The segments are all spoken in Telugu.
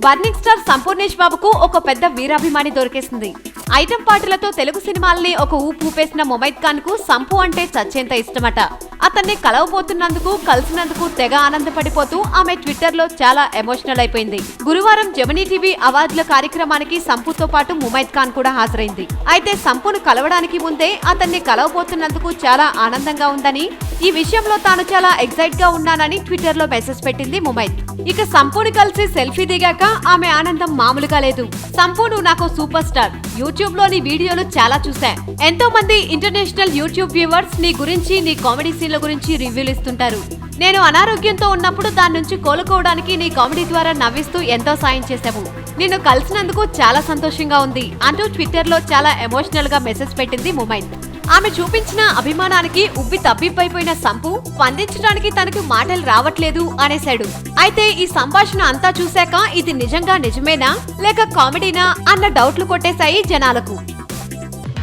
బర్నింగ్ స్టార్ సంపూర్ణేష్ బాబుకు ఒక పెద్ద వీరాభిమాని దొరికేసింది. ఐటెం పాటలతో తెలుగు సినిమాల్ని ఒక ఊపు ఊపేసిన ముమైత్ ఖాన్ కు సంపు అంటే చచ్చేంత ఇష్టమట. అతన్ని కలవబోతున్నందుకు కలిసినందుకు తెగ ఆనందపడిపోతూ ఆమె ట్విట్టర్ లో చాలా ఎమోషనల్ అయిపోయింది. గురువారం జెమినీ టీవీ అవార్డుల కార్యక్రమానికి సంపుతో పాటు ముమైత్ ఖాన్ కూడా హాజరైంది. అయితే సంపును కలవడానికి ముందే అతన్ని కలవబోతున్నందుకు చాలా ఆనందంగా ఉందని, ఈ విషయంలో తాను చాలా ఎక్సైట్ గా ఉన్నానని ట్విట్టర్ లో మెసేజ్ పెట్టింది ముమైత్. ఇక సంపుని కలిసి సెల్ఫీ దిగాక ఆమె ఆనందం మామూలుగా లేదు. సంపు నువ్వు నాకు సూపర్ స్టార్. యూట్యూబ్ లోని వీడియోలు చాలా చూసా. ఎంతో మంది ఇంటర్నేషనల్ యూట్యూబ్ వ్యూవర్స్ నీ గురించి, నీ కామెడీ సీన్ల గురించి రివ్యూలు ఇస్తుంటారు. నేను అనారోగ్యంతో ఉన్నప్పుడు దాని నుంచి కోలుకోవడానికి నీ కామెడీ ద్వారా నవ్విస్తూ ఎంతో సాయం చేశావు. నిన్ను కలిసినందుకు చాలా సంతోషంగా ఉంది అంటూ ట్విట్టర్ లో చాలా ఎమోషనల్ గా మెసేజ్ పెట్టింది ముమైత్. ఆమె చూపించిన అభిమానానికి ఉబ్బి తబ్బిబ్బైపోయిన సంపు స్పందించడానికి తనకు మాటలు రావట్లేదు అనేశాడు. అయితే ఈ సంభాషణ అంతా చూశాక ఇది నిజమేనా లేక కామెడీనా అన్న డౌట్లు కొట్టేశాయి జనాలకు.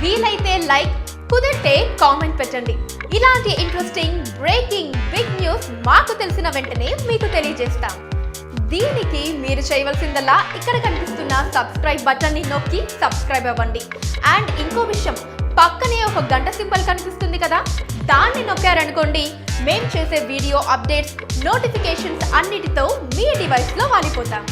వీలైతే లైక్, కుదిరితే కామెంట్ పెట్టండి. ఇలాంటి ఇంట్రెస్టింగ్ బ్రేకింగ్ బిగ్ న్యూస్ మాకు తెలిసిన వెంటనే మీకు తెలియజేస్తాం. దీనికి మీరు చేయవలసిందల్లా ఇక్కడ కనిపిస్తున్న సబ్స్క్రైబ్ బటన్ ని నొక్కి సబ్స్క్రైబ్ అవ్వండి. అండ్ ఇంకో విషయం, పక్కనే ఒక గంట సింబల్ కనిపిస్తుంది కదా, దాన్ని నొక్కారనుకోండి మేం చేసే వీడియో అప్డేట్స్, నోటిఫికేషన్స్ అన్నిటితో మీ డివైస్ లో వాలిపోతాం.